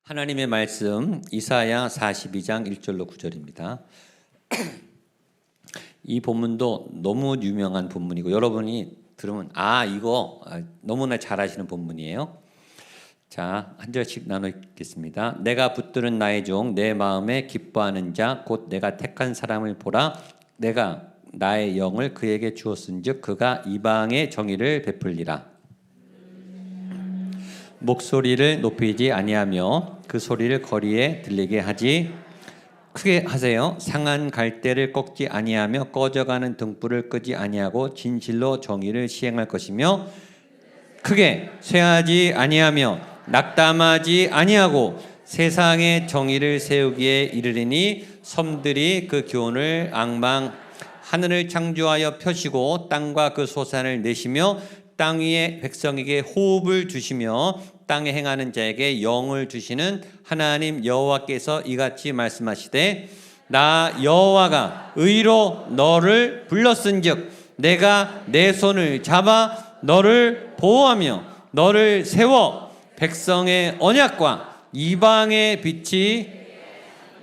하나님의 말씀 이사야 42장 1절로 9절입니다. 이 본문도 너무 유명한 본문이고 여러분이 들으면 이거 너무나 잘 아시는 본문이에요. 자, 한 절씩 나눠 읽겠습니다. 내가 붙드는 나의 종 내 마음에 기뻐하는 자 곧 내가 택한 사람을 보라. 내가 나의 영을 그에게 주었은즉 그가 이방의 정의를 베풀리라. 목소리를 높이지 아니하며 그 소리를 거리에 들리게 하지 크게 하세요. 상한 갈대를 꺾지 아니하며 꺼져가는 등불을 끄지 아니하고 진실로 정의를 시행할 것이며 크게 쇠하지 아니하며 낙담하지 아니하고 세상의 정의를 세우기에 이르리니 섬들이 그 교훈을 앙망 하늘을 창조하여 펴시고 땅과 그 소산을 내시며 땅 위에 백성에게 호흡을 주시며 땅에 행하는 자에게 영을 주시는 하나님 여호와께서 이같이 말씀하시되 나 여호와가 의로 너를 불렀은즉 내가 내 손을 잡아 너를 보호하며 너를 세워 백성의 언약과 이방의 빛이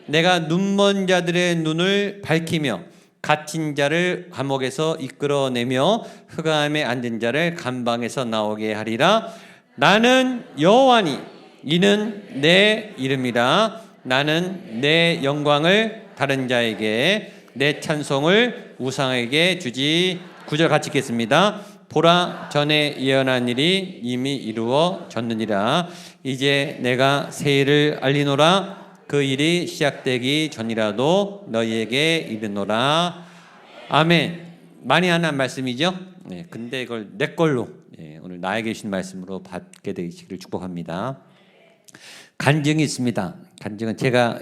내가 눈먼 자들의 눈을 밝히며 갇힌 자를 감옥에서 이끌어내며 흑암에 앉은 자를 감방에서 나오게 하리라. 나는 여호와니 이는 내 이름이라. 나는 내 영광을 다른 자에게 내 찬송을 우상에게 주지. 9절 같이 읽겠습니다. 보라 전에 예언한 일이 이미 이루어졌느니라. 이제 내가 새 일을 알리노라. 그 일이 시작되기 전이라도 너희에게 이르노라. 아멘. 많이 하는 말씀이죠. 네, 근데 이걸 내 걸로 오늘 나에게 주신 말씀으로 받게 되시기를 축복합니다. 간증이 있습니다. 간증은 제가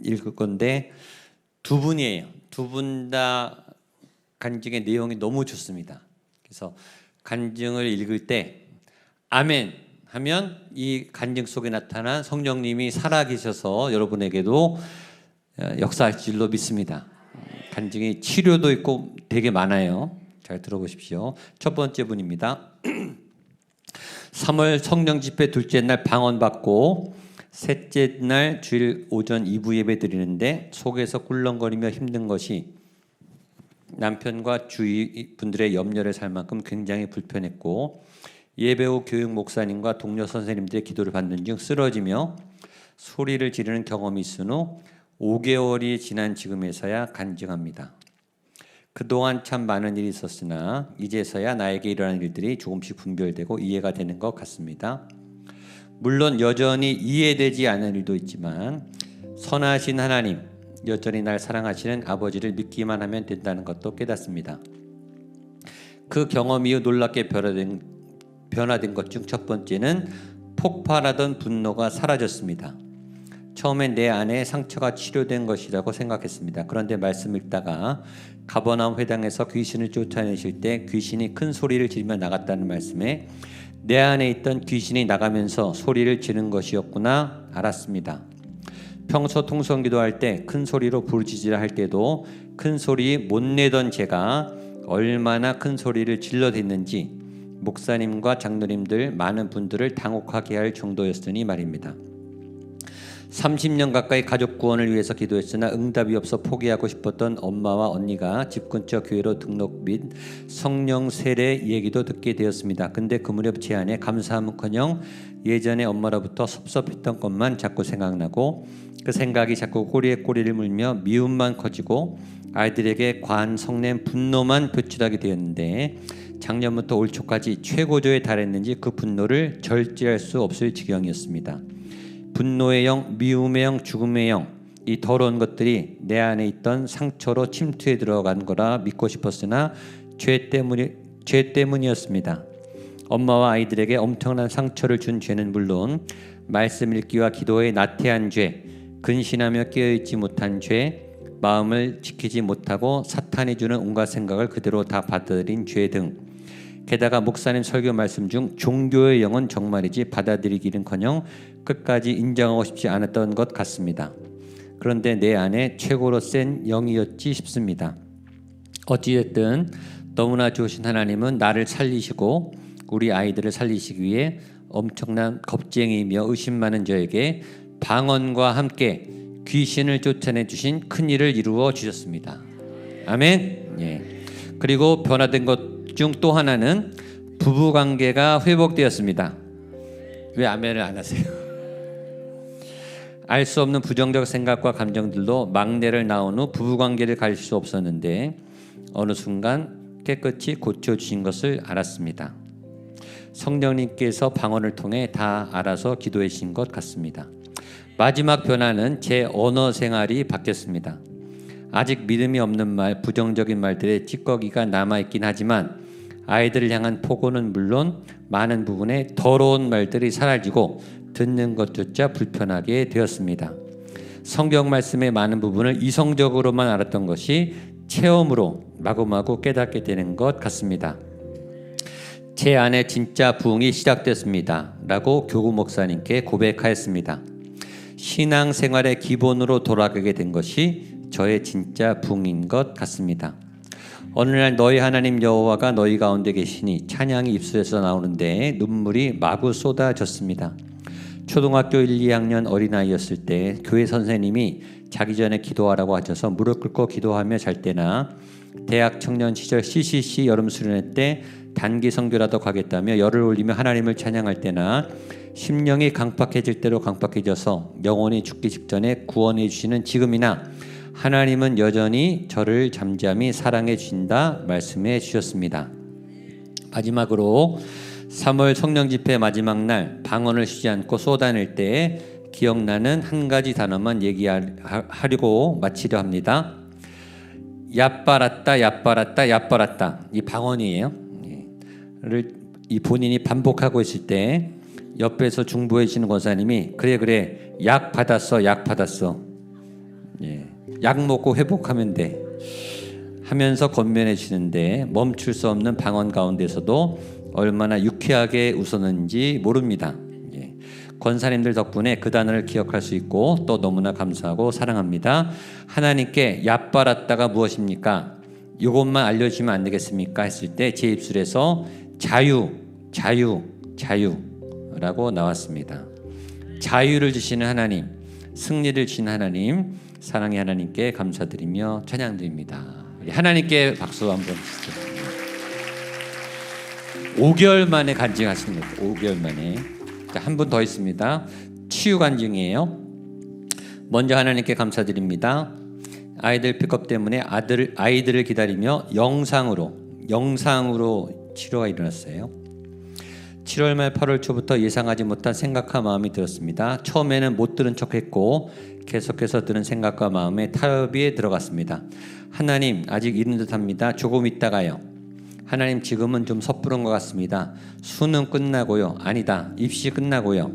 읽을 건데 두 분이에요. 두 분 다 간증의 내용이 너무 좋습니다. 그래서 간증을 읽을 때 아멘 하면 이 간증 속에 나타난 성령님이 살아계셔서 여러분에게도 역사할 줄로 믿습니다. 간증이 치료도 있고 되게 많아요. 잘 들어보십시오. 첫 번째 분입니다. 3월 성령 집회 둘째 날 방언 받고 셋째 날 주일 오전 2부 예배 드리는데 속에서 꿀렁거리며 힘든 것이 남편과 주위 분들의 염려를 살 만큼 굉장히 불편했고 예배 후 교육 목사님과 동료 선생님들의 기도를 받는 중 쓰러지며 소리를 지르는 경험이 있은 후 5개월이 지난 지금에서야 간증합니다. 그동안 참 많은 일이 있었으나 이제서야 나에게 일어난 일들이 조금씩 분별되고 이해가 되는 것 같습니다. 물론 여전히 이해되지 않는 일도 있지만 선하신 하나님, 여전히 날 사랑하시는 아버지를 믿기만 하면 된다는 것도 깨닫습니다. 그 경험 이후 놀랍게 변화된 것 중 첫 번째는 폭발하던 분노가 사라졌습니다. 처음엔 내 안에 상처가 치료된 것이라고 생각했습니다. 그런데 말씀 읽다가 가버나움 회당에서 귀신을 쫓아내실 때 귀신이 큰 소리를 지르며 나갔다는 말씀에 내 안에 있던 귀신이 나가면서 소리를 지르는 것이었구나 알았습니다. 평소 통성기도할 때 큰 소리로 부르짖으라 할 때도 큰 소리 못 내던 제가 얼마나 큰 소리를 질러댔는지 목사님과 장로님들 많은 분들을 당혹하게 할 정도였으니 말입니다. 30년 가까이 가족 구원을 위해서 기도했으나 응답이 없어 포기하고 싶었던 엄마와 언니가 집 근처 교회로 등록 및 성령 세례 얘기도 듣게 되었습니다. 근데 그 무렵 제 안에 감사함은커녕 예전에 엄마로부터 섭섭했던 것만 자꾸 생각나고 그 생각이 자꾸 꼬리에 꼬리를 물며 미움만 커지고 아이들에게 과한 성냄 분노만 표출하게 되었는데 작년부터 올 초까지 최고조에 달했는지 그 분노를 절제할 수 없을 지경이었습니다. 분노의 영, 미움의 영, 죽음의 영, 이 더러운 것들이 내 안에 있던 상처로 침투해 들어간 거라 믿고 싶었으나 죄 때문이었습니다. 엄마와 아이들에게 엄청난 상처를 준 죄는 물론 말씀 읽기와 기도에 나태한 죄, 근신하며 깨어있지 못한 죄, 마음을 지키지 못하고 사탄이 주는 온갖 생각을 그대로 다 받아들인 죄 등 게다가 목사님 설교 말씀 중 종교의 영은 정말이지 받아들이기는커녕 끝까지 인정하고 싶지 않았던 것 같습니다. 그런데 내 안에 최고로 센 영이었지 싶습니다. 어찌됐든 너무나 좋으신 하나님은 나를 살리시고 우리 아이들을 살리시기 위해 엄청난 겁쟁이이며 의심 많은 저에게 방언과 함께 귀신을 쫓아내 주신 큰 일을 이루어 주셨습니다. 아멘. 예. 그리고 변화된 것 중 또 하나는 부부 관계가 회복되었습니다. 왜 아멘을 안 하세요? 알 수 없는 부정적 생각과 감정들로 막내를 낳은 후 부부 관계를 가질 수 없었는데 어느 순간 깨끗이 고쳐주신 것을 알았습니다. 성령님께서 방언을 통해 다 알아서 기도해 주신 것 같습니다. 마지막 변화는 제 언어 생활이 바뀌었습니다. 아직 믿음이 없는 말, 부정적인 말들의 찌꺼기가 남아있긴 하지만 아이들을 향한 폭언은 물론 많은 부분에 더러운 말들이 사라지고 듣는 것조차 불편하게 되었습니다. 성경 말씀의 많은 부분을 이성적으로만 알았던 것이 체험으로 마구마구 깨닫게 되는 것 같습니다. 제 안에 진짜 부흥이 시작됐습니다. 라고 교구 목사님께 고백하였습니다. 신앙생활의 기본으로 돌아가게 된 것이 저의 진짜 부흥인 것 같습니다. 어느 날 너희 하나님 여호와가 너희 가운데 계시니 찬양이 입술에서 나오는데 눈물이 마구 쏟아졌습니다. 초등학교 1, 2학년 어린아이였을 때 교회 선생님이 자기 전에 기도하라고 하셔서 무릎 꿇고 기도하며 잘 때나 대학 청년 시절 CCC 여름 수련회 때 단기 선교라도 가겠다며 열을 올리며 하나님을 찬양할 때나 심령이 강팍해질 대로 강팍해져서 영혼이 죽기 직전에 구원해 주시는 지금이나 하나님은 여전히 저를 잠잠히 사랑해 주신다 말씀해 주셨습니다. 마지막으로 3월 성령 집회 마지막 날 방언을 쉬지 않고 쏟아낼 때 기억나는 한 가지 단어만 얘기하려고 마치려 합니다. 얕바랐다 얕바랐다 얕바랐다. 이 방언이에요. 이 본인이 반복하고 있을 때 옆에서 중보해 주시는 권사님이 그래 약 받았어 약 받았어. 약 먹고 회복하면 돼 하면서 권면해 주시는데 멈출 수 없는 방언 가운데서도 얼마나 유쾌하게 웃었는지 모릅니다. 권사님들 덕분에 그 단어를 기억할 수 있고 또 너무나 감사하고 사랑합니다. 하나님께 얕바랐다가 무엇입니까? 이것만 알려주시면 안 되겠습니까? 했을 때 제 입술에서 자유라고 나왔습니다. 자유를 주시는 하나님, 승리를 주신 하나님, 사랑의 하나님께 감사드리며 찬양드립니다. 하나님께 박수 한번 주시죠. 5개월 만에 간증하시는 거예요. 5개월 만에. 한 분 더 있습니다. 치유 간증이에요. 먼저 하나님께 감사드립니다. 아이들 픽업 때문에 아이들을 기다리며 영상으로 치료가 일어났어요. 7월 말 8월 초부터 예상하지 못한 생각과 마음이 들었습니다. 처음에는 못 들은 척했고 계속해서 들은 생각과 마음에 타협이 들어갔습니다. 하나님 아직 이른 듯합니다. 조금 있다가요. 하나님 지금은 좀 섣부른 것 같습니다. 수능 끝나고요. 아니다. 입시 끝나고요.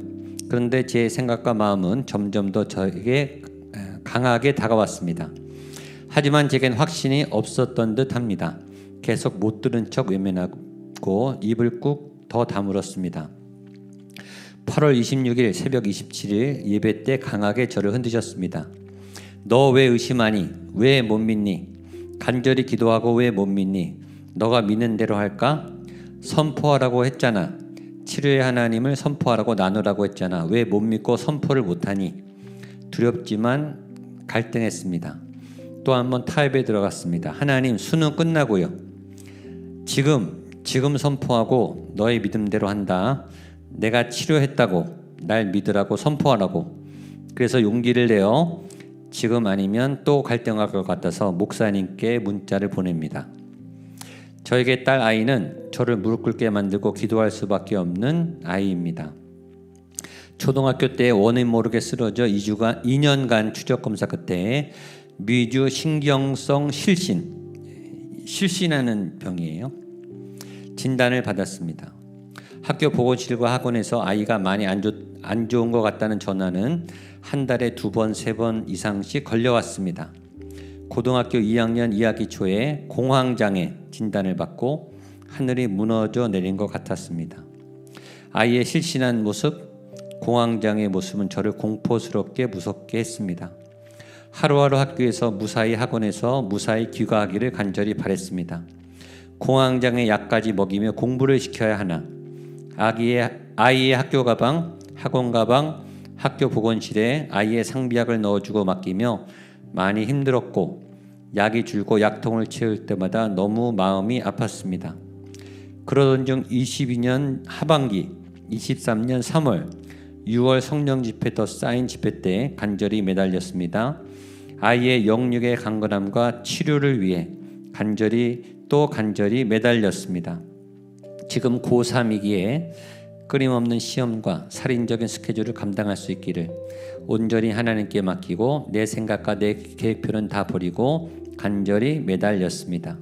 그런데 제 생각과 마음은 점점 더 저에게 강하게 다가왔습니다. 하지만 제겐 확신이 없었던 듯합니다. 계속 못 들은 척 외면하고 입을 꾹 더 다물었습니다. 8월 26일 새벽 27일 예배 때 강하게 저를 흔드셨습니다. 너 왜 의심하니? 왜 못 믿니? 간절히 기도하고 왜 못 믿니? 너가 믿는 대로 할까? 선포하라고 했잖아. 치료의 하나님을 선포하라고 나누라고 했잖아. 왜 못 믿고 선포를 못하니? 두렵지만 갈등했습니다. 또 한 번 타협에 들어갔습니다. 하나님 수능 끝나고요. 지금 선포하고 너의 믿음대로 한다. 내가 치료했다고 날 믿으라고 선포하라고. 그래서 용기를 내어 지금 아니면 또 갈등할 것 같아서 목사님께 문자를 보냅니다. 저에게 딸 아이는 저를 무릎 꿇게 만들고 기도할 수밖에 없는 아이입니다. 초등학교 때 원인 모르게 쓰러져 2년간 추적 검사 끝에 미주 신경성 실신하는 병이에요. 진단을 받았습니다. 학교 보건실과 학원에서 아이가 많이 안 좋은 것 같다는 전화는 한 달에 2번, 3번 이상씩 걸려왔습니다. 고등학교 2학년 2학기 초에 공황장애 진단을 받고 하늘이 무너져 내린 것 같았습니다. 아이의 실신한 모습, 공황장애의 모습은 저를 공포스럽게 무섭게 했습니다. 하루하루 학교에서 무사히 학원에서 무사히 귀가하기를 간절히 바랬습니다. 공황장애 약까지 먹이며 공부를 시켜야 하나, 아이의 학교 가방, 학원 가방, 학교 보건실에 아이의 상비약을 넣어주고 맡기며 많이 힘들었고 약이 줄고 약통을 채울 때마다 너무 마음이 아팠습니다. 그러던 중 22년 하반기 23년 3월 6월 성령 집회 더 사인 집회 때 간절히 매달렸습니다. 아이의 영육의 강건함과 치료를 위해 간절히 매달렸습니다. 지금 고3이기에 끊임없는 시험과 살인적인 스케줄을 감당할 수 있기를 온전히 하나님께 맡기고 내 생각과 내 계획표는 다 버리고 간절히 매달렸습니다.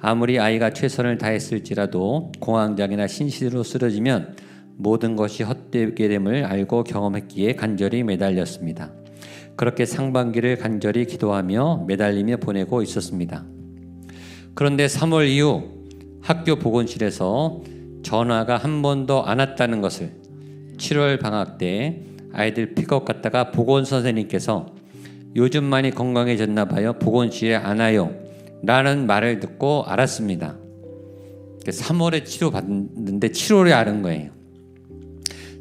아무리 아이가 최선을 다했을지라도 공황장애나 신시로 쓰러지면 모든 것이 헛되게 됨을 알고 경험했기에 간절히 매달렸습니다. 그렇게 상반기를 간절히 기도하며 매달리며 보내고 있었습니다. 그런데 3월 이후 학교 보건실에서 전화가 한 번도 안 왔다는 것을 7월 방학 때 아이들 픽업 갔다가 보건선생님께서 요즘 많이 건강해졌나 봐요. 보건실에 안 와요. 라는 말을 듣고 알았습니다. 3월에 치료받는데 7월에 아는 거예요.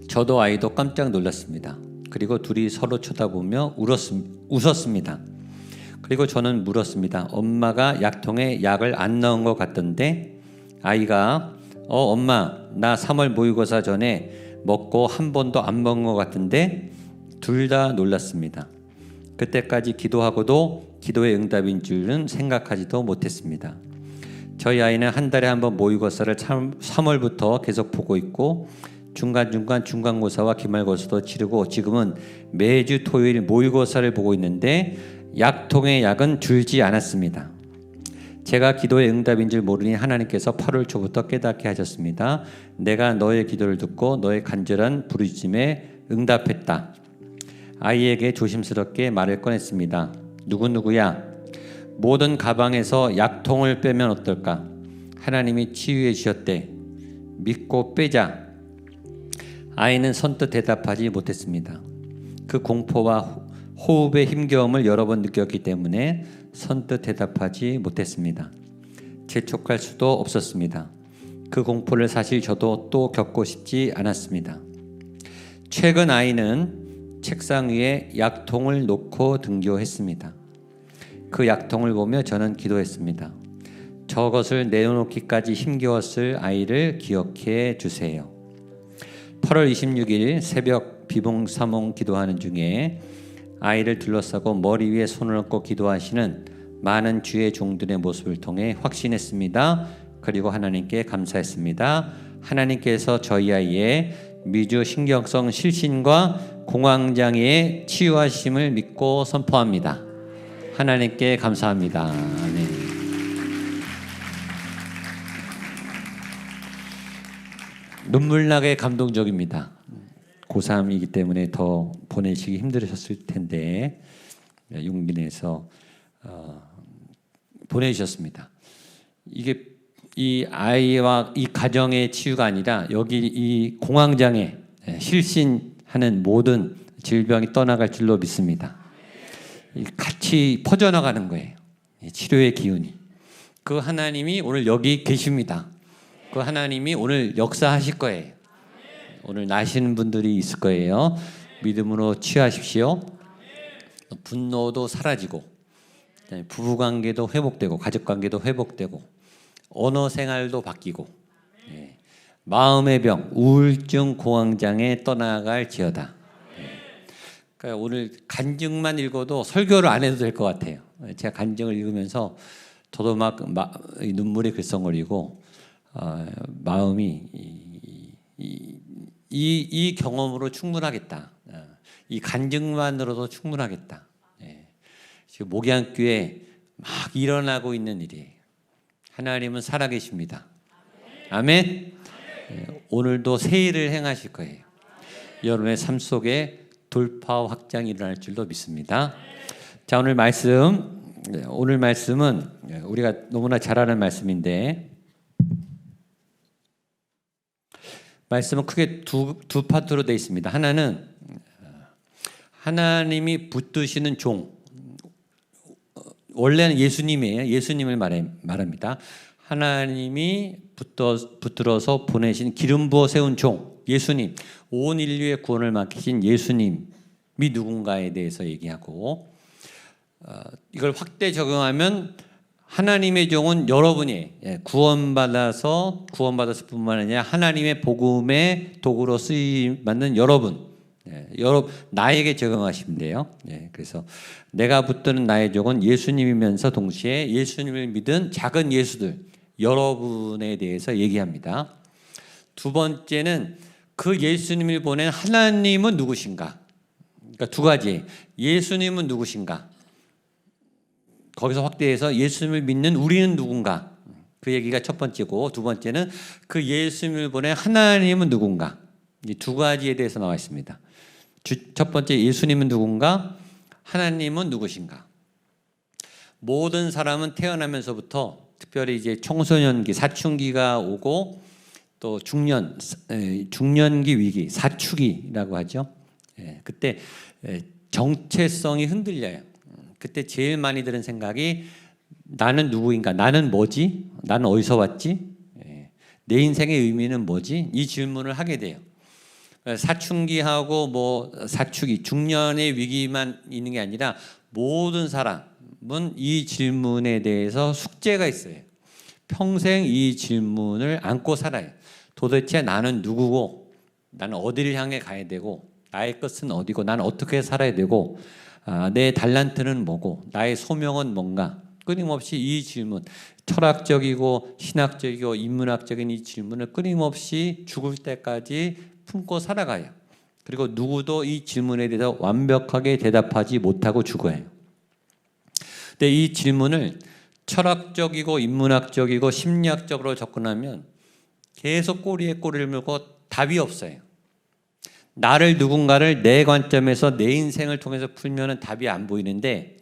저도 아이도 깜짝 놀랐습니다. 그리고 둘이 서로 쳐다보며 웃었습니다. 그리고 저는 물었습니다. 엄마가 약통에 약을 안 넣은 것 같던데? 아이가 엄마 나 3월 모의고사 전에 먹고 한 번도 안 먹은 것 같은데? 둘 다 놀랐습니다. 그때까지 기도하고도 기도의 응답인 줄은 생각하지도 못했습니다. 저희 아이는 한 달에 한 번 모의고사를 3월부터 계속 보고 있고 중간중간 중간고사와 기말고사도 치르고 지금은 매주 토요일 모의고사를 보고 있는데 약통의 약은 줄지 않았습니다. 제가 기도의 응답인 줄 모르니 하나님께서 8월 초부터 깨닫게 하셨습니다. 내가 너의 기도를 듣고 너의 간절한 부르짖음에 응답했다. 아이에게 조심스럽게 말을 꺼냈습니다. 누구누구야? 모든 가방에서 약통을 빼면 어떨까? 하나님이 치유해 주셨대. 믿고 빼자. 아이는 선뜻 대답하지 못했습니다. 그 공포와 호흡의 힘겨움을 여러 번 느꼈기 때문에 선뜻 대답하지 못했습니다. 재촉할 수도 없었습니다. 그 공포를 사실 저도 또 겪고 싶지 않았습니다. 최근 아이는 책상 위에 약통을 놓고 등교했습니다. 그 약통을 보며 저는 기도했습니다. 저것을 내놓기까지 힘겨웠을 아이를 기억해 주세요. 8월 26일 새벽 비몽사몽 기도하는 중에 아이를 둘러싸고 머리 위에 손을 얹고 기도하시는 많은 주의 종들의 모습을 통해 확신했습니다. 그리고 하나님께 감사했습니다. 하나님께서 저희 아이의 미주 신경성 실신과 공황장애의 치유하심을 믿고 선포합니다. 하나님께 감사합니다. 아멘. 눈물나게 감동적입니다. 고3이기 때문에 더 보내시기 힘들으셨을 텐데 용기 내서 보내주셨습니다. 이게 이 아이와 이 가정의 치유가 아니라 여기 이 공황장애 실신하는 모든 질병이 떠나갈 줄로 믿습니다. 같이 퍼져나가는 거예요. 치료의 기운이. 그 하나님이 오늘 여기 계십니다. 그 하나님이 오늘 역사하실 거예요. 오늘 나시는 분들이 있을 거예요. 믿음으로 취하십시오. 분노도 사라지고 부부관계도 회복되고 가족관계도 회복되고 언어 생활도 바뀌고 마음의 병, 우울증, 공황장애 떠나갈지어다. 그러니까 오늘 간증만 읽어도 설교를 안 해도 될 것 같아요. 제가 간증을 읽으면서 저도 막 눈물이 글썽거리고 마음이 이 경험으로 충분하겠다. 이 간증만으로도 충분하겠다. 지금 목양교회 막 일어나고 있는 일이에요. 하나님은 살아계십니다. 아멘. 오늘도 새 일을 행하실 거예요. 여러분의 삶 속에 돌파와 확장이 일어날 줄도 믿습니다. 자, 오늘 말씀은 우리가 너무나 잘 아는 말씀인데 말씀은 크게 두 파트로 되어 있습니다. 하나는 하나님이 붙드시는 종, 원래는 예수님이에요. 예수님을 말합니다. 하나님이 붙들어서 보내신 기름 부어 세운 종 예수님, 온 인류의 구원을 맡기신 예수님이 누군가에 대해서 얘기하고, 이걸 확대 적용하면 하나님의 종은 여러분이 구원받았을 뿐만 아니라 하나님의 복음의 도구로 쓰임 받는 여러분, 나에게 적용하시면 돼요. 그래서 내가 붙드는 나의 종은 예수님이면서 동시에 예수님을 믿은 작은 예수들, 여러분에 대해서 얘기합니다. 두 번째는 그 예수님을 보낸 하나님은 누구신가? 그러니까 두 가지. 예수님은 누구신가? 거기서 확대해서 예수님을 믿는 우리는 누군가? 그 얘기가 첫 번째고, 두 번째는 그 예수님을 보낸 하나님은 누군가? 이 두 가지에 대해서 나와 있습니다. 첫 번째, 예수님은 누군가? 하나님은 누구신가? 모든 사람은 태어나면서부터 특별히 이제 청소년기, 사춘기가 오고 또 중년기 위기, 사축이라고 하죠. 그때 정체성이 흔들려요. 그때 제일 많이 드는 생각이 나는 누구인가? 나는 뭐지? 나는 어디서 왔지? 내 인생의 의미는 뭐지? 이 질문을 하게 돼요. 사춘기하고 사축이, 중년의 위기만 있는 게 아니라 모든 사람은 이 질문에 대해서 숙제가 있어요. 평생 이 질문을 안고 살아요. 도대체 나는 누구고, 나는 어디를 향해 가야 되고, 나의 끝은 어디고, 나는 어떻게 살아야 되고, 내 달란트는 뭐고, 나의 소명은 뭔가. 끊임없이 이 질문, 철학적이고 신학적이고 인문학적인 이 질문을 끊임없이 죽을 때까지 품고 살아가요. 그리고 누구도 이 질문에 대해서 완벽하게 대답하지 못하고 죽어요. 근데 이 질문을 철학적이고 인문학적이고 심리학적으로 접근하면 계속 꼬리에 꼬리를 물고 답이 없어요. 나를 누군가를 내 관점에서 내 인생을 통해서 풀면 답이 안 보이는데,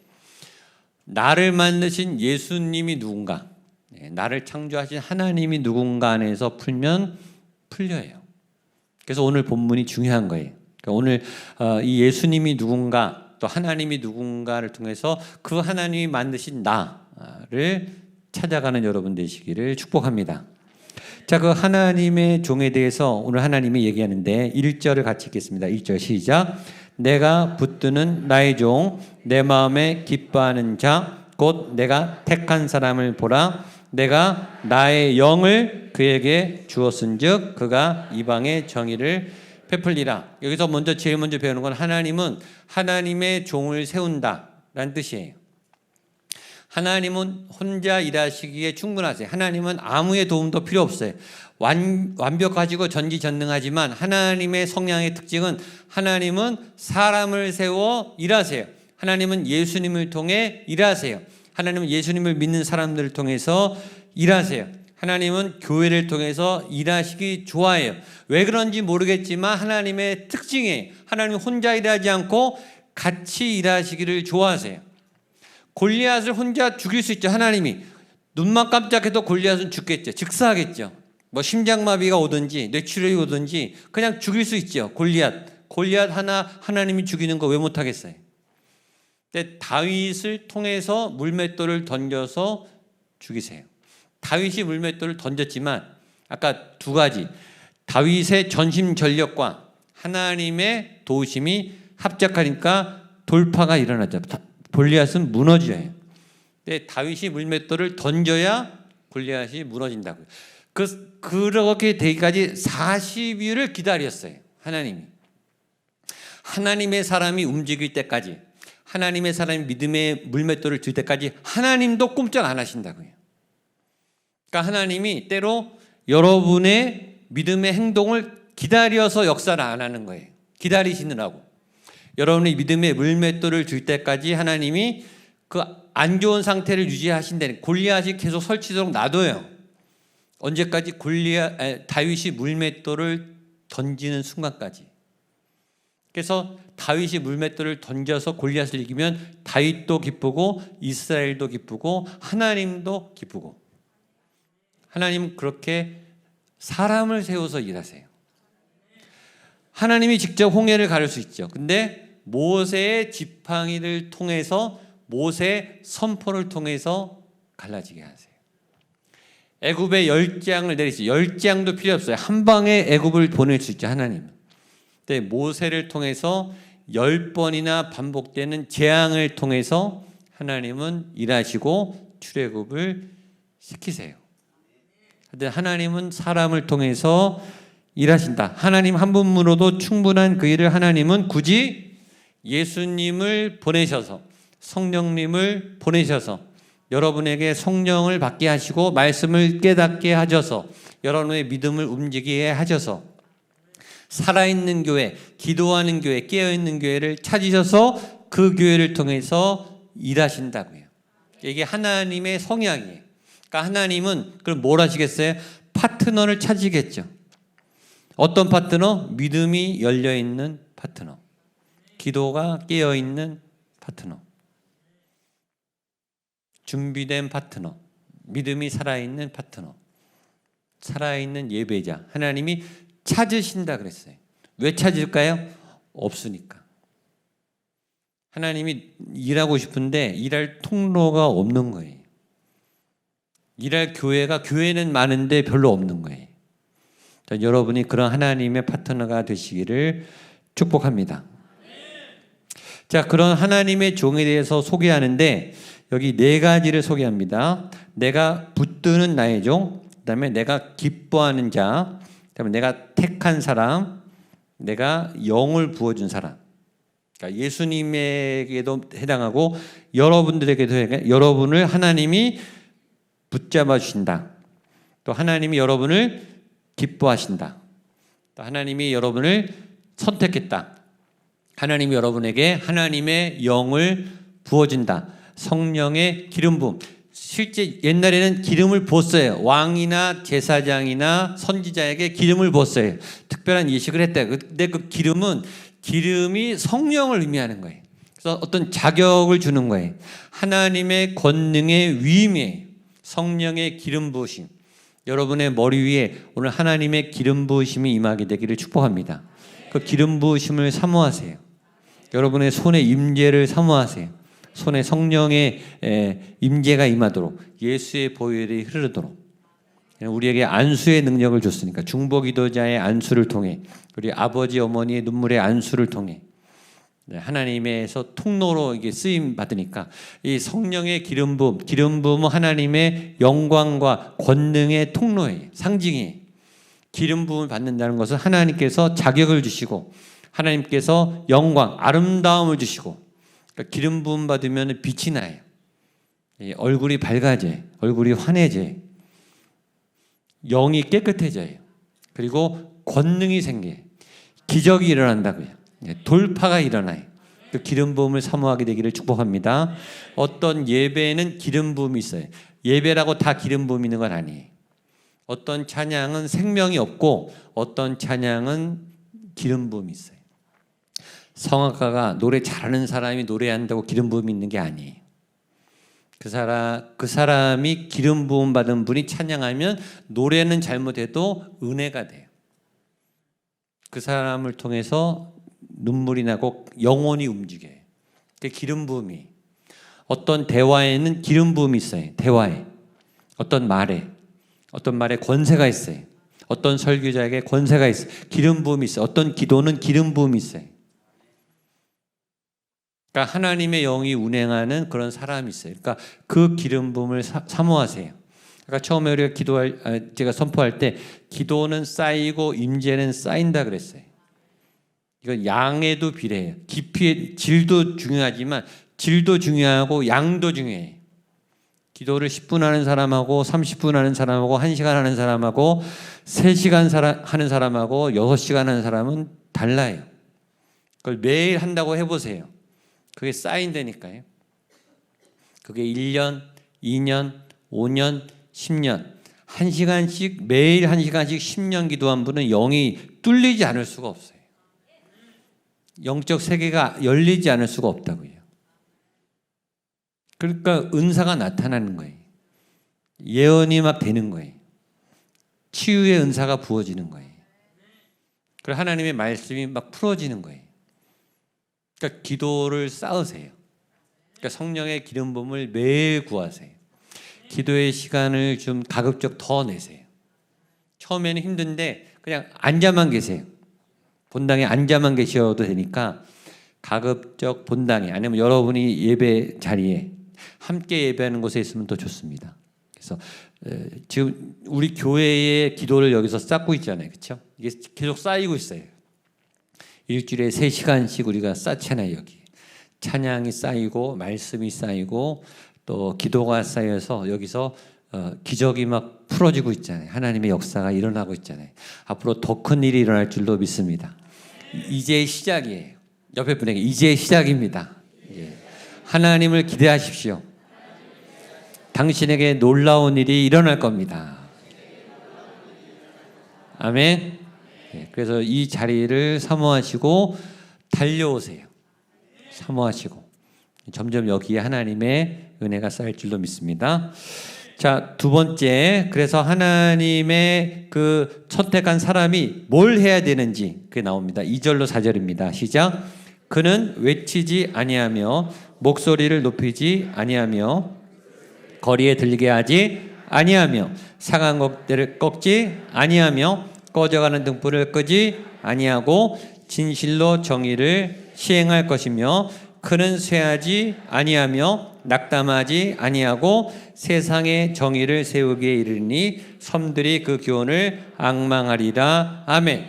나를 만드신 예수님이 누군가, 나를 창조하신 하나님이 누군가 안에서 풀면 풀려요. 그래서 오늘 본문이 중요한 거예요. 그러니까 오늘 이 예수님이 누군가, 또 하나님이 누군가를 통해서 그 하나님이 만드신 나를 찾아가는 여러분 되시기를 축복합니다. 자, 그 하나님의 종에 대해서 오늘 하나님이 얘기하는데 1절을 같이 읽겠습니다. 1절 시작. 내가 붙드는 나의 종, 내 마음에 기뻐하는 자, 곧 내가 택한 사람을 보라. 내가 나의 영을 그에게 주었은즉 그가 이방의 정의를 베풀리라. 여기서 제일 먼저 배우는 건 하나님은 하나님의 종을 세운다라는 뜻이에요. 하나님은 혼자 일하시기에 충분하세요. 하나님은 아무의 도움도 필요 없어요. 완벽하시고 전지전능하지만 하나님의 성향의 특징은 하나님은 사람을 세워 일하세요. 하나님은 예수님을 통해 일하세요. 하나님은 예수님을 믿는 사람들을 통해서 일하세요. 하나님은 교회를 통해서 일하시기 좋아해요. 왜 그런지 모르겠지만 하나님의 특징이에요. 하나님은 혼자 일하지 않고 같이 일하시기를 좋아하세요. 골리앗을 혼자 죽일 수 있죠. 하나님이 눈만 깜짝해도 골리앗은 죽겠죠. 즉사하겠죠. 심장마비가 오든지 뇌출혈이 오든지 그냥 죽일 수 있죠. 골리앗 하나 하나님이 죽이는 거 왜 못하겠어요? 근데 다윗을 통해서 물맷돌을 던져서 죽이세요. 다윗이 물맷돌을 던졌지만 아까 두 가지, 다윗의 전심전력과 하나님의 도우심이 합작하니까 돌파가 일어나죠. 골리앗은 무너져요. 근데 다윗이 물맷돌을 던져야 골리앗이 무너진다고요. 그렇게 되기까지 40일을 기다렸어요. 하나님의 사람이 움직일 때까지, 하나님의 사람이 믿음의 물맷돌을 들 때까지 하나님도 꼼짝 안 하신다고요. 그러니까 하나님이 때로 여러분의 믿음의 행동을 기다려서 역사를 안 하는 거예요. 기다리시느라고. 여러분이 믿음의 물맷돌을 들 때까지 하나님이 그 안 좋은 상태를 유지하신다는, 골리앗이 계속 설치도록 놔둬요. 언제까지? 다윗이 물맷돌을 던지는 순간까지. 그래서 다윗이 물맷돌을 던져서 골리앗을 이기면 다윗도 기쁘고 이스라엘도 기쁘고 하나님도 기쁘고. 하나님은 그렇게 사람을 세워서 일하세요. 하나님이 직접 홍해를 가를 수 있죠. 근데 모세의 지팡이를 통해서, 모세의 선포를 통해서 갈라지게 하세요. 애굽에 10장을 내리시. 10장도 필요 없어요. 한 방에 애굽을 보낼 수 있죠, 하나님. 근데 모세를 통해서 10번이나 반복되는 재앙을 통해서 하나님은 일하시고 출애굽을 시키세요. 근데 하나님은 사람을 통해서 일하신다. 하나님 한 분으로도 충분한 그 일을 하나님은 굳이 예수님을 보내셔서, 성령님을 보내셔서 여러분에게 성령을 받게 하시고 말씀을 깨닫게 하셔서 여러분의 믿음을 움직이게 하셔서 살아있는 교회, 기도하는 교회, 깨어있는 교회를 찾으셔서 그 교회를 통해서 일하신다고요. 이게 하나님의 성향이에요. 그러니까 하나님은 그럼 뭘 하시겠어요? 파트너를 찾으겠죠. 어떤 파트너? 믿음이 열려있는 파트너, 기도가 깨어있는 파트너, 준비된 파트너, 믿음이 살아있는 파트너, 살아있는 예배자. 하나님이 찾으신다 그랬어요. 왜 찾을까요? 없으니까. 하나님이 일하고 싶은데 일할 통로가 없는 거예요. 일할 교회는 많은데 별로 없는 거예요. 자, 여러분이 그런 하나님의 파트너가 되시기를 축복합니다. 자, 그런 하나님의 종에 대해서 소개하는데 여기 4가지를 소개합니다. 내가 붙드는 나의 종, 그다음에 내가 기뻐하는 자, 그다음에 내가 택한 사람, 내가 영을 부어준 사람. 그러니까 예수님에게도 해당하고 여러분들에게도 해당하고 여러분을 하나님이 붙잡아 주신다. 또 하나님이 여러분을 기뻐하신다. 또 하나님이 여러분을 선택했다. 하나님이 여러분에게 하나님의 영을 부어준다. 성령의 기름 부음. 실제 옛날에는 기름을 부었어요. 왕이나 제사장이나 선지자에게 기름을 부었어요. 특별한 예식을 했다. 근데 그 기름이 성령을 의미하는 거예요. 그래서 어떤 자격을 주는 거예요. 하나님의 권능의 위임이에요. 성령의 기름 부으심. 여러분의 머리 위에 오늘 하나님의 기름 부으심이 임하게 되기를 축복합니다. 그 기름 부으심을 사모하세요. 여러분의 손에 임재를 사모하세요. 손에 성령의 임재가 임하도록, 예수의 보혈이 흐르도록. 우리에게 안수의 능력을 줬으니까, 중보기도자의 안수를 통해, 우리 아버지 어머니의 눈물의 안수를 통해 하나님에서 통로로 이게 쓰임 받으니까 이 성령의 기름 부음은 하나님의 영광과 권능의 통로예요. 상징이에요. 기름 부음을 받는다는 것은 하나님께서 자격을 주시고 하나님께서 영광, 아름다움을 주시고, 그러니까 기름 부음 받으면 빛이 나요. 얼굴이 밝아져요. 얼굴이 환해져요. 영이 깨끗해져요. 그리고 권능이 생겨요. 기적이 일어난다고요. 돌파가 일어나요. 그 기름 부음을 사모하게 되기를 축복합니다. 어떤 예배에는 기름 부음이 있어요. 예배라고 다 기름 부음이 있는 건 아니에요. 어떤 찬양은 생명이 없고 어떤 찬양은 기름 부음이 있어요. 성악가가 노래 잘하는 사람이 노래한다고 기름 부음이 있는 게 아니에요. 그 사람이 기름 부음 받은 분이 찬양하면 노래는 잘못해도 은혜가 돼요. 그 사람을 통해서 눈물이 나고 영혼이 움직여요. 그게 기름 부음이. 어떤 대화에는 기름 부음이 있어요. 대화에. 어떤 말에 권세가 있어요. 어떤 설교자에게 권세가 있어요. 기름 부음이 있어요. 어떤 기도는 기름 부음이 있어요. 그러니까 하나님의 영이 운행하는 그런 사람이 있어요. 그러니까 그 기름 부음을 사모하세요. 그러니까 처음에 우리가 제가 선포할 때 기도는 쌓이고 임재는 쌓인다 그랬어요. 이건 양에도 비례해요. 깊이의 질도 중요하지만 질도 중요하고 양도 중요해요. 기도를 10분 하는 사람하고 30분 하는 사람하고 1시간 하는 사람하고 3시간 하는 사람하고 6시간 하는 사람은 달라요. 그걸 매일 한다고 해보세요. 그게 쌓인다니까요. 그게 1년, 2년, 5년, 10년 1시간씩 매일 1시간씩 10년 기도한 분은 영이 뚫리지 않을 수가 없어요. 영적 세계가 열리지 않을 수가 없다고요. 그러니까 은사가 나타나는 거예요. 예언이 막 되는 거예요. 치유의 은사가 부어지는 거예요. 그리고 하나님의 말씀이 막 풀어지는 거예요. 그러니까 기도를 쌓으세요. 그러니까 성령의 기름 부음을 매일 구하세요. 기도의 시간을 좀 가급적 더 내세요. 처음에는 힘든데 그냥 앉아만 계세요. 본당에 앉아만 계셔도 되니까 가급적 본당에 아니면 여러분이 예배 자리에 함께 예배하는 곳에 있으면 더 좋습니다. 그래서 지금 우리 교회의 기도를 여기서 쌓고 있잖아요. 그렇죠? 이게 계속 쌓이고 있어요. 일주일에 3시간씩 우리가 쌓잖아요. 여기 찬양이 쌓이고 말씀이 쌓이고 또 기도가 쌓여서 여기서 기적이 막 풀어지고 있잖아요. 하나님의 역사가 일어나고 있잖아요. 앞으로 더 큰 일이 일어날 줄로 믿습니다. 이제 시작이에요. 옆에 분에게 이제 시작입니다. 예. 하나님을 기대하십시오. 당신에게 놀라운 일이 일어날 겁니다. 아멘. 예. 그래서 이 자리를 사모하시고 달려오세요. 사모하시고 점점 여기에 하나님의 은혜가 쌓일 줄로 믿습니다. 자, 두 번째, 그래서 하나님의 그 선택한 사람이 뭘 해야 되는지 그게 나옵니다. 2절로 4절입니다. 시작. 그는 외치지 아니하며 목소리를 높이지 아니하며 거리에 들리게 하지 아니하며 상한 것들을 꺾지 아니하며 꺼져가는 등불을 끄지 아니하고 진실로 정의를 시행할 것이며 그는 쇠하지 아니하며 낙담하지 아니하고 세상의 정의를 세우기에 이르니 섬들이 그 교훈을 앙망하리라. 아멘.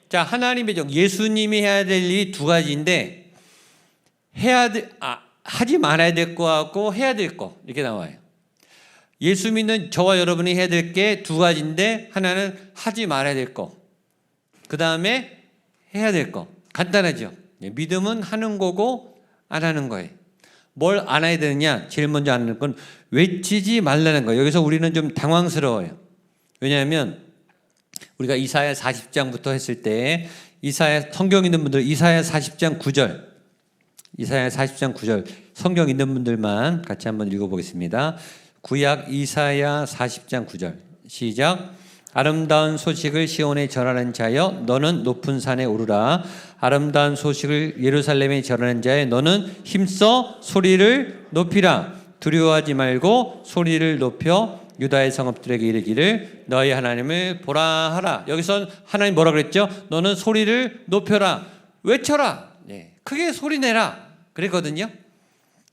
자, 하나님의 정, 예수님이 해야 될 일이 두 가지인데 하지 말아야 될 거 같고 해야 될 거 이렇게 나와요. 예수 믿는 저와 여러분이 해야 될 게 두 가지인데 하나는 하지 말아야 될 거, 그 다음에 해야 될 거. 간단하죠. 믿음은 하는 거고 안 하는 거예요. 뭘 안 해야 되느냐? 제일 먼저 안 하는 건 외치지 말라는 거예요. 여기서 우리는 좀 당황스러워요. 왜냐하면 우리가 이사야 40장부터 했을 때 성경 있는 분들 이사야 40장 9절 이사야 40장 9절 성경 있는 분들만 같이 한번 읽어보겠습니다. 구약 이사야 40장 9절 시작. 아름다운 소식을 시온에 전하는 자여 너는 높은 산에 오르라. 아름다운 소식을 예루살렘에 전하는 자여 너는 힘써 소리를 높이라. 두려워하지 말고 소리를 높여 유다의 성읍들에게 이르기를 너희 하나님을 보라 하라. 여기서 하나님 뭐라 그랬죠? 너는 소리를 높여라. 외쳐라. 크게 소리 내라. 그랬거든요.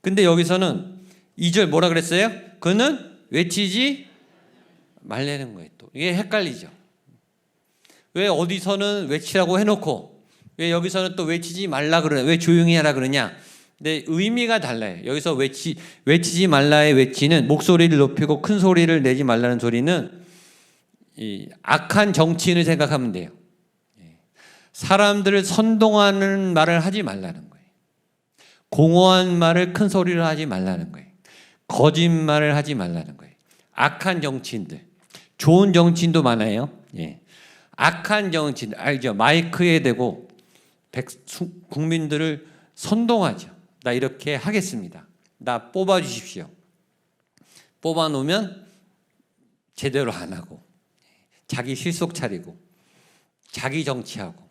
근데 여기서는 2절 뭐라 그랬어요? 그는 외치지 말라는 거예요. 또 이게 헷갈리죠. 왜 어디서는 외치라고 해놓고 왜 여기서는 또 외치지 말라 그러냐? 왜 조용히 하라 그러냐? 근데 의미가 달라요. 여기서 외치지 말라의 외치는 목소리를 높이고 큰 소리를 내지 말라는 소리는 이 악한 정치인을 생각하면 돼요. 사람들을 선동하는 말을 하지 말라는 거예요. 공허한 말을 큰 소리로 하지 말라는 거예요. 거짓말을 하지 말라는 거예요. 악한 정치인들. 좋은 정치인도 많아요. 악한 정치인 알죠? 마이크에 대고 국민들을 선동하죠. 나 이렇게 하겠습니다. 나 뽑아주십시오. 뽑아놓으면 제대로 안 하고 자기 실속 차리고 자기 정치하고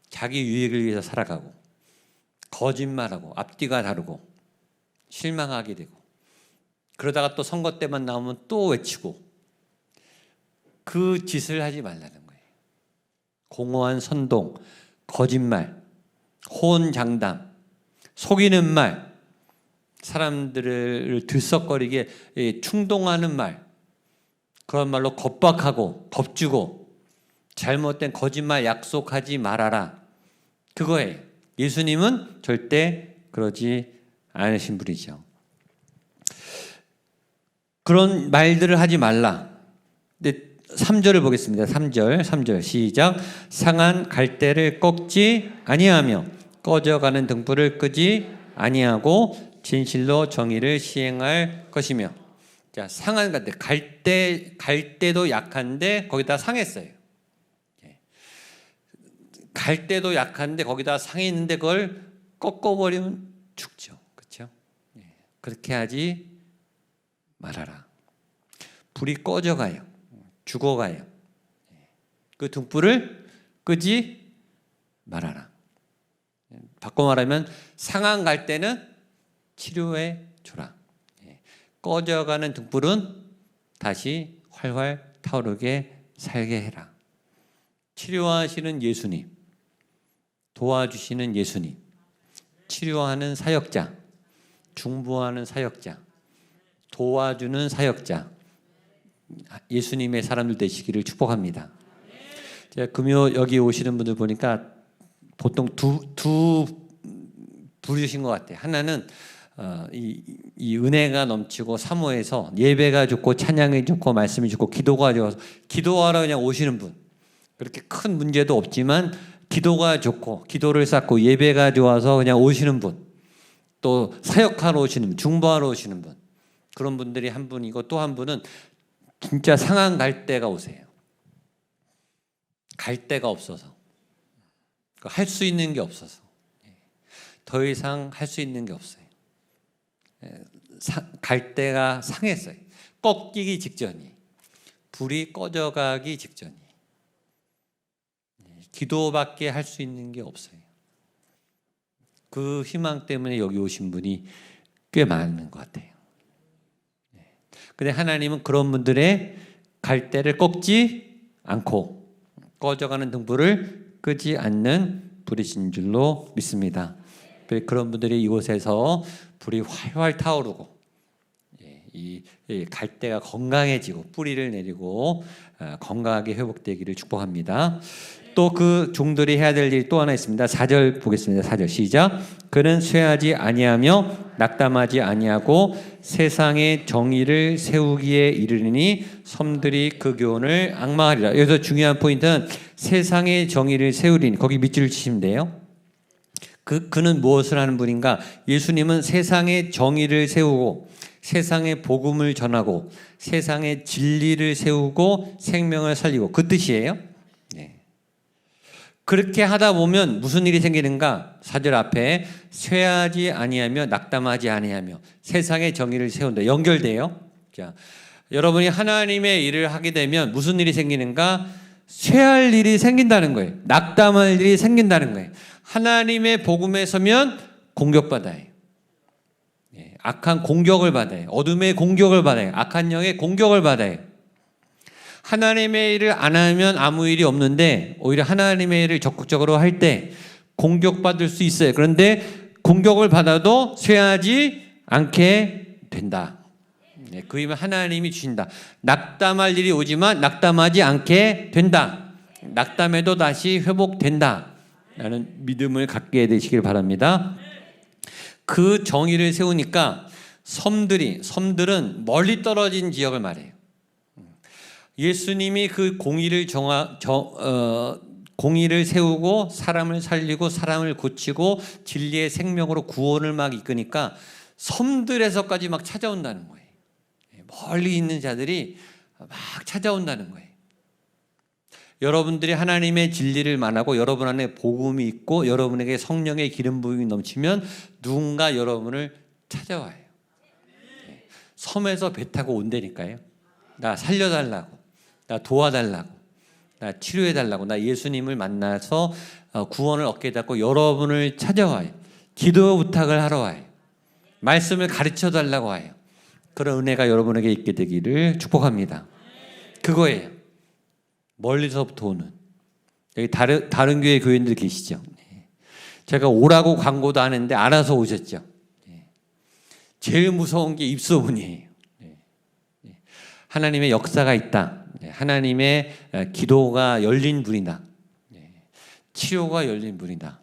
자기 유익을 위해서 살아가고 거짓말하고 앞뒤가 다르고 실망하게 되고 그러다가 또 선거 때만 나오면 또 외치고 그 짓을 하지 말라는 거예요. 공허한 선동, 거짓말, 호언장담, 속이는 말, 사람들을 들썩거리게 충동하는 말, 그런 말로 겁박하고 겁주고 잘못된 거짓말 약속하지 말아라. 그거예요. 예수님은 절대 그러지 않으신 분이죠. 그런 말들을 하지 말라. 근데 3절을 보겠습니다. 3절 시작. 상한 갈대를 꺾지 아니하며 꺼져가는 등불을 끄지 아니하고 진실로 정의를 시행할 것이며. 자, 상한 갈대도 약한데 거기다 상했어요. 갈대도 약한데 거기다 상했는데 그걸 꺾어버리면 죽죠. 그렇죠? 그렇게 하지 말아라. 불이 꺼져가요. 죽어가요. 그 등불을 끄지 말아라. 바꿔 말하면 상한 갈대는 치료해 줘라. 꺼져가는 등불은 다시 활활 타오르게 살게 해라. 치료하시는 예수님, 도와주시는 예수님, 치료하는 사역자, 중보하는 사역자, 도와주는 사역자, 예수님의 사람들 되시기를 축복합니다. 제가 금요 여기 오시는 분들 보니까 보통 두 부류신 것 같아요. 하나는 이 은혜가 넘치고 사모해서 예배가 좋고 찬양이 좋고 말씀이 좋고 기도가 좋아서 기도하러 그냥 오시는 분, 그렇게 큰 문제도 없지만 기도가 좋고 기도를 쌓고 예배가 좋아서 그냥 오시는 분, 또 사역하러 오시는 분, 중보하러 오시는 분, 그런 분들이 한 분이고, 또 한 분은 진짜 상한 갈 데가 오세요. 갈 데가 없어서, 할 수 있는 게 없어서, 더 이상 할 수 있는 게 없어요. 갈 데가 상했어요. 꺾이기 직전이, 불이 꺼져가기 직전이, 기도밖에 할 수 있는 게 없어요. 그 희망 때문에 여기 오신 분이 꽤 많은 것 같아요. 근데 하나님은 그런 분들의 갈 데를 꺾지 않고 꺼져가는 등불을 끄지 않는 불이신 줄로 믿습니다. 그런 분들이 이곳에서 불이 활활 타오르고 이 갈대가 건강해지고 뿌리를 내리고 건강하게 회복되기를 축복합니다. 또 그 종들이 해야 될 일이 또 하나 있습니다. 4절 보겠습니다. 4절 시작. 그는 쇠하지 아니하며 낙담하지 아니하고 세상의 정의를 세우기에 이르리니 섬들이 그 교훈을 앙망하리라. 여기서 중요한 포인트는 세상의 정의를 세우리니, 거기 밑줄을 치시면 돼요. 그는 무엇을 하는 분인가? 예수님은 세상의 정의를 세우고 세상의 복음을 전하고 세상의 진리를 세우고 생명을 살리고, 그 뜻이에요. 그렇게 하다 보면 무슨 일이 생기는가? 4절 앞에 쇠하지 아니하며 낙담하지 아니하며 세상의 정의를 세운다. 연결돼요. 자, 여러분이 하나님의 일을 하게 되면 무슨 일이 생기는가? 쇠할 일이 생긴다는 거예요. 낙담할 일이 생긴다는 거예요. 하나님의 복음에 서면 공격받아요. 악한 공격을 받아요. 어둠의 공격을 받아요. 악한 영의 공격을 받아요. 하나님의 일을 안 하면 아무 일이 없는데, 오히려 하나님의 일을 적극적으로 할 때 공격받을 수 있어요. 그런데 공격을 받아도 쇠하지 않게 된다. 그 힘은 하나님이 주신다. 낙담할 일이 오지만 낙담하지 않게 된다. 낙담해도 다시 회복된다 라는 믿음을 갖게 되시길 바랍니다. 그 정의를 세우니까 섬들은 멀리 떨어진 지역을 말해요. 예수님이 그 공의를 세우고 사람을 살리고 사람을 고치고 진리의 생명으로 구원을 막 이끄니까 섬들에서까지 막 찾아온다는 거예요. 멀리 있는 자들이 막 찾아온다는 거예요. 여러분들이 하나님의 진리를 만하고 여러분 안에 복음이 있고 여러분에게 성령의 기름 부음이 넘치면 누군가 여러분을 찾아와요. 섬에서 배 타고 온다니까요. 나 살려달라고, 나 도와달라고, 나 치료해달라고, 나 예수님을 만나서 구원을 얻게 되고 여러분을 찾아와요. 기도 부탁을 하러 와요. 말씀을 가르쳐달라고 와요. 그런 은혜가 여러분에게 있게 되기를 축복합니다. 그거예요. 멀리서부터 오는. 여기 다른 교회 교인들 계시죠? 제가 오라고 광고도 하는데 알아서 오셨죠? 제일 무서운 게 입소문이에요. 하나님의 역사가 있다. 하나님의 기도가 열린 분이다. 치료가 열린 분이다.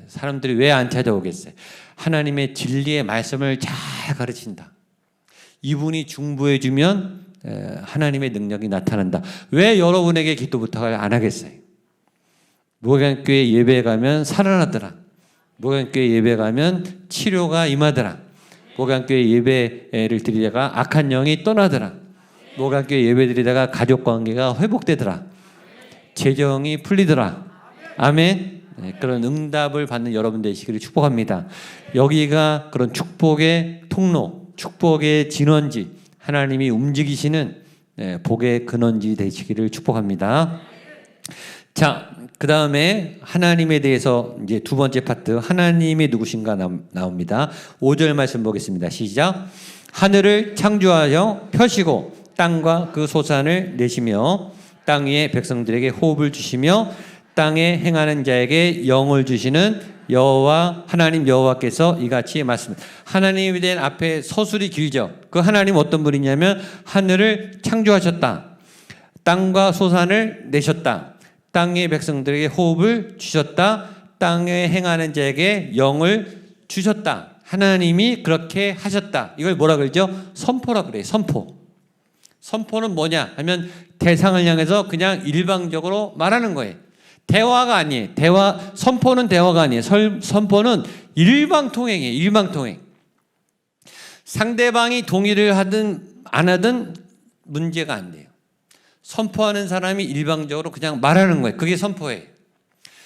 사람들이 왜 안 찾아오겠어요? 하나님의 진리의 말씀을 잘 가르친다. 이분이 중보해주면 하나님의 능력이 나타난다. 왜 여러분에게 기도 부탁을 안 하겠어요? 목양교회 예배 가면 살아나더라. 목양교회 예배 가면 치료가 임하더라. 목양교회 예배를 드리다가 악한 영이 떠나더라. 목양교회 예배 드리다가 가족관계가 회복되더라. 재정이 풀리더라. 아멘. 그런 응답을 받는 여러분 되시기를 축복합니다. 여기가 그런 축복의 통로, 축복의 진원지, 하나님이 움직이시는 복의 근원지 되시기를 축복합니다. 자, 그 다음에 하나님에 대해서 이제 두 번째 파트, 하나님이 누구신가 나옵니다. 5절 말씀 보겠습니다. 시작. 하늘을 창조하여 펴시고 땅과 그 소산을 내시며 땅 위의 백성들에게 호흡을 주시며 땅에 행하는 자에게 영을 주시는 여호와 하나님 여호와께서 이같이 말씀합니다. 하나님에 대한 앞에 서술이 길죠. 그 하나님 어떤 분이냐면 하늘을 창조하셨다. 땅과 소산을 내셨다. 땅의 백성들에게 호흡을 주셨다. 땅에 행하는 자에게 영을 주셨다. 하나님이 그렇게 하셨다. 이걸 뭐라 그러죠? 선포라 그래요. 선포. 선포는 뭐냐 하면 대상을 향해서 그냥 일방적으로 말하는 거예요. 대화가 아니에요. 선포는 대화가 아니에요. 선포는 일방통행이에요. 일방통행. 상대방이 동의를 하든 안 하든 문제가 안 돼요. 선포하는 사람이 일방적으로 그냥 말하는 거예요. 그게 선포예요.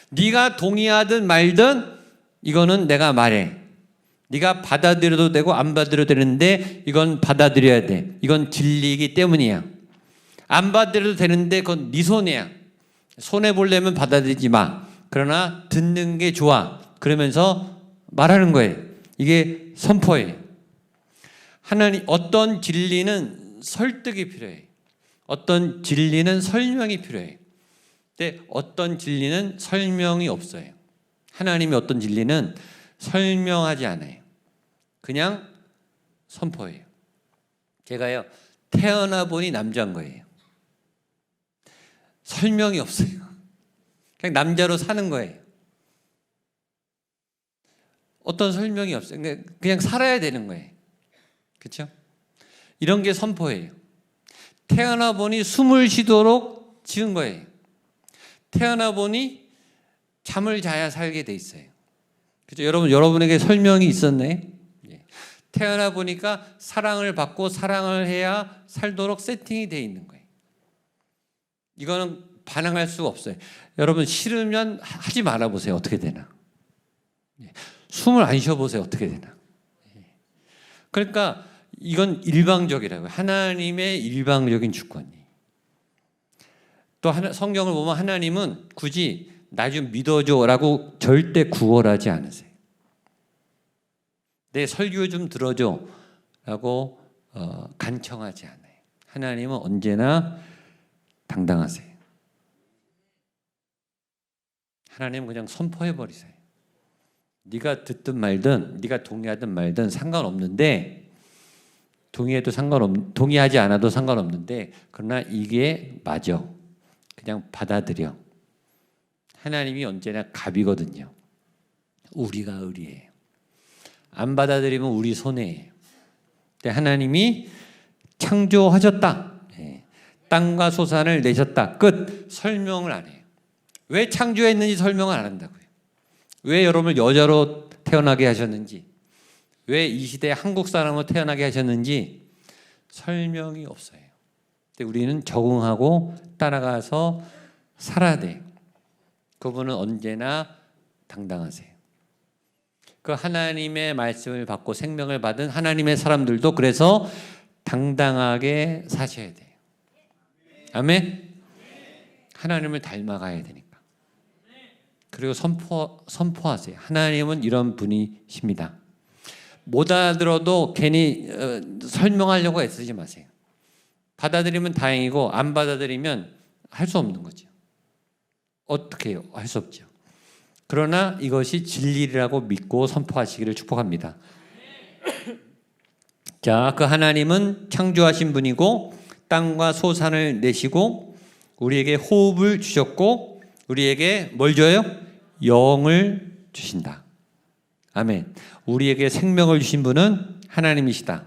네가 동의하든 말든 이거는 내가 말해. 네가 받아들여도 되고 안 받아들여도 되는데 이건 받아들여야 돼. 이건 진리이기 때문이야. 안 받아들여도 되는데 그건 네 손해야. 손해보려면 받아들이지 마. 그러나 듣는 게 좋아. 그러면서 말하는 거예요. 이게 선포예요. 하나님 어떤 진리는 설득이 필요해. 어떤 진리는 설명이 필요해. 근데 어떤 진리는 설명이 없어요. 하나님의 어떤 진리는 설명하지 않아요. 그냥 선포해요. 제가요 태어나 보니 남자인 거예요. 설명이 없어요. 그냥 남자로 사는 거예요. 어떤 설명이 없어요. 그냥 살아야 되는 거예요. 그렇죠? 이런 게 선포예요. 태어나 보니 숨을 쉬도록 지은 거예요. 태어나 보니 잠을 자야 살게 돼 있어요. 그렇죠? 여러분에게 설명이 있었네. 태어나 보니까 사랑을 받고 사랑을 해야 살도록 세팅이 돼 있는 거예요. 이거는 반항할 수가 없어요. 여러분 싫으면 하지 말아 보세요. 어떻게 되나. 숨을 안 쉬어보세요. 어떻게 되나. 그러니까 이건 일방적이라고요. 하나님의 일방적인 주권이. 또 성경을 보면 하나님은 굳이 나 좀 믿어줘라고 절대 구걸하지 않으세요. 내 설교 좀 들어줘라고 간청하지 않아요. 하나님은 언제나 당당하세요. 하나님은 그냥 선포해버리세요. 네가 듣든 말든 네가 동의하든 말든 상관없는데 동의하지 않아도 상관없는데 그러나 이게 맞아. 그냥 받아들여. 하나님이 언제나 갑이거든요. 우리가 의리예요. 안 받아들이면 우리 손해예요. 근데 하나님이 창조하셨다. 땅과 소산을 내셨다. 끝. 설명을 안 해요. 왜 창조했는지 설명을 안 한다고요. 왜 여러분을 여자로 태어나게 하셨는지, 왜 이 시대에 한국 사람으로 태어나게 하셨는지 설명이 없어요. 근데 우리는 적응하고 따라가서 살아야 돼요. 그분은 언제나 당당하세요. 그 하나님의 말씀을 받고 생명을 받은 하나님의 사람들도 그래서 당당하게 사셔야 돼요. 아멘? 하나님을 닮아가야 되니까. 그리고 선포하세요. 하나님은 이런 분이십니다. 못 알아들어도 괜히 설명하려고 애쓰지 마세요. 받아들이면 다행이고 안 받아들이면 할 수 없는 거죠. 어떻게 해요? 할 수 없죠. 그러나 이것이 진리라고 믿고 선포하시기를 축복합니다. 자, 그 하나님은 창조하신 분이고 땅과 소산을 내시고 우리에게 호흡을 주셨고 우리에게 뭘 줘요? 영을 주신다. 아멘. 우리에게 생명을 주신 분은 하나님이시다.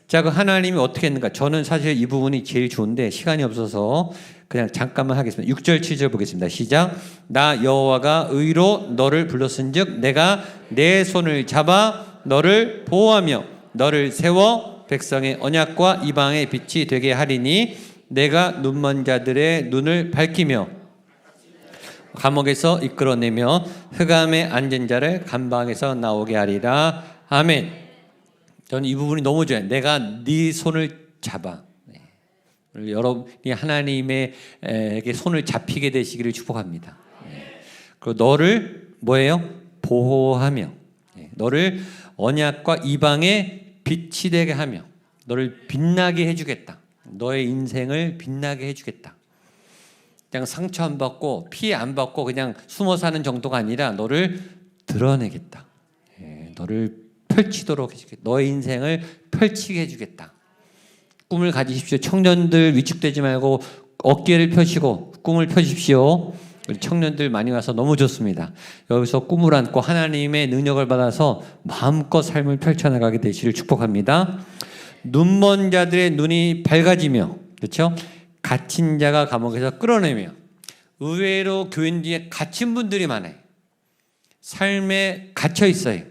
자, 그 하나님이 어떻게 했는가? 저는 사실 이 부분이 제일 좋은데 시간이 없어서 그냥 잠깐만 하겠습니다. 6절 7절 보겠습니다. 시작. 나 여호와가 의로 너를 불렀은즉 내가 내 손을 잡아 너를 보호하며 너를 세워 백성의 언약과 이방의 빛이 되게 하리니 내가 눈먼 자들의 눈을 밝히며 감옥에서 이끌어내며 흑암에 앉은 자를 감방에서 나오게 하리라. 아멘. 저는 이 부분이 너무 좋아요. 내가 네 손을 잡아. 여러분이 하나님에게 손을 잡히게 되시기를 축복합니다. 그리고 너를 뭐예요? 보호하며 너를 언약과 이방의 빛이 되게 하며 너를 빛나게 해주겠다. 너의 인생을 빛나게 해주겠다. 그냥 상처 안 받고 피해 안 받고 그냥 숨어 사는 정도가 아니라 너를 드러내겠다. 너를 펼치도록 해주겠다. 너의 인생을 펼치게 해주겠다. 꿈을 가지십시오. 청년들 위축되지 말고 어깨를 펴시고 꿈을 펴십시오. 우리 청년들 많이 와서 너무 좋습니다. 여기서 꿈을 안고 하나님의 능력을 받아서 마음껏 삶을 펼쳐나가게 되시를 축복합니다. 눈먼 자들의 눈이 밝아지며, 그렇죠? 갇힌 자가 감옥에서 끌어내며. 의외로 교인 중에 갇힌 분들이 많아요. 삶에 갇혀 있어요.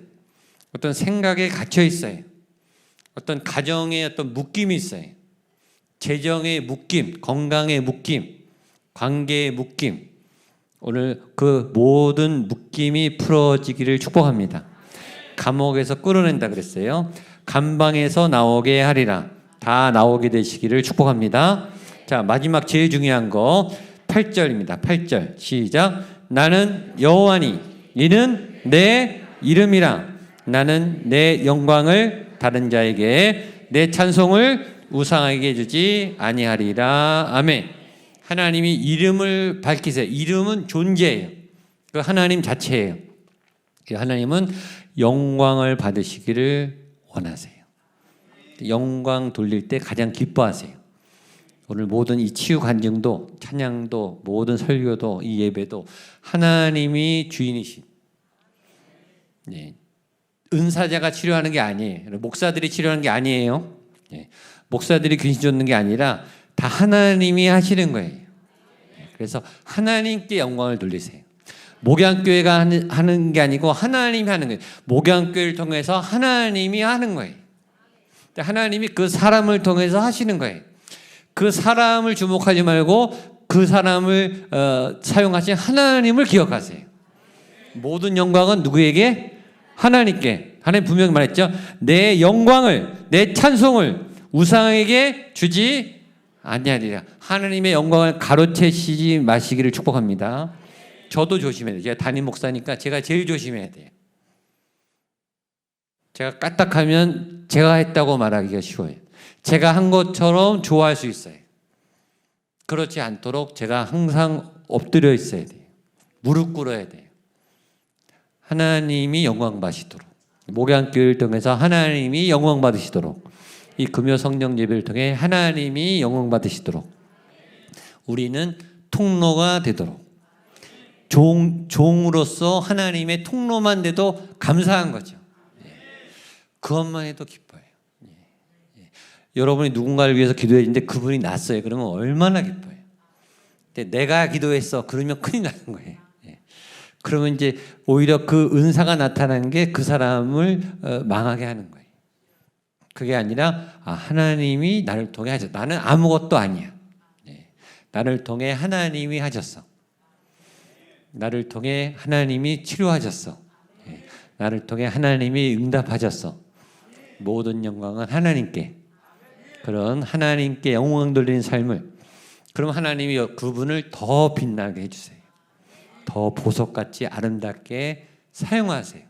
어떤 생각에 갇혀 있어요. 어떤 가정에 어떤 묶임이 있어요. 재정의 묶임, 건강의 묶임, 관계의 묶임. 오늘 그 모든 묶임이 풀어지기를 축복합니다. 감옥에서 끌어낸다 그랬어요. 감방에서 나오게 하리라. 다 나오게 되시기를 축복합니다. 자, 마지막 제일 중요한 거 8절입니다. 8절 시작. 나는 여호와니 이는 내 이름이라. 나는 내 영광을 다른 자에게 내 찬송을 우상에게 주지 아니하리라. 아멘. 하나님이 이름을 밝히세요. 이름은 존재예요. 그 하나님 자체예요. 하나님은 영광을 받으시기를 원하세요. 영광 돌릴 때 가장 기뻐하세요. 오늘 모든 이 치유 간증도 찬양도 모든 설교도 이 예배도 하나님이 주인이신, 네, 은사자가 치료하는 게 아니에요. 목사들이 치료하는 게 아니에요. 네, 목사들이 귀신 쫓는 게 아니라 다 하나님이 하시는 거예요. 그래서 하나님께 영광을 돌리세요. 목양교회가 하는 게 아니고 하나님이 하는 거예요. 목양교회를 통해서 하나님이 하는 거예요. 하나님이 그 사람을 통해서 하시는 거예요. 그 사람을 주목하지 말고 그 사람을 사용하신 하나님을 기억하세요. 모든 영광은 누구에게? 하나님께. 하나님 분명히 말했죠. 내 영광을, 내 찬송을 우상에게 주지 아니하리라. 하나님의 영광을 가로채시지 마시기를 축복합니다. 저도 조심해야 돼요. 제가 담임 목사니까 제가 제일 조심해야 돼요. 제가 까딱하면 제가 했다고 말하기가 쉬워요. 제가 한 것처럼 좋아할 수 있어요. 그렇지 않도록 제가 항상 엎드려 있어야 돼요. 무릎 꿇어야 돼요. 하나님이 영광 받으시도록, 목양교회를 통해서 하나님이 영광 받으시도록, 이 금요 성령 예배를 통해 하나님이 영광 받으시도록, 우리는 통로가 되도록, 종으로서 하나님의 통로만 돼도 감사한 거죠. 그것만 해도 기뻐요. 여러분이 누군가를 위해서 기도했는데 그분이 났어요. 그러면 얼마나 기뻐요. 근데 내가 기도했어. 그러면 큰일 나는 거예요. 그러면 이제 오히려 그 은사가 나타나는 게 그 사람을 망하게 하는 거예요. 그게 아니라 하나님이 나를 통해 하셨어. 나는 아무것도 아니야. 나를 통해 하나님이 하셨어. 나를 통해 하나님이 치료하셨어. 나를 통해 하나님이 응답하셨어. 모든 영광은 하나님께. 그런 하나님께 영광 돌리는 삶을, 그럼 하나님이 그분을 더 빛나게 해주세요. 더 보석같이 아름답게 사용하세요.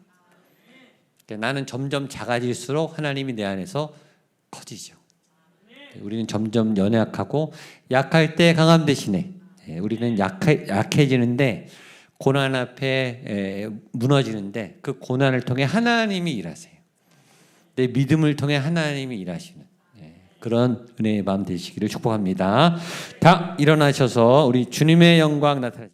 나는 점점 작아질수록 하나님이 내 안에서 커지죠. 우리는 점점 연약하고 약할 때 강함 대신에 우리는 약해지는데, 고난 앞에 무너지는데 그 고난을 통해 하나님이 일하세요. 내 믿음을 통해 하나님이 일하시는 그런 은혜의 밤 되시기를 축복합니다. 다 일어나셔서 우리 주님의 영광 나타내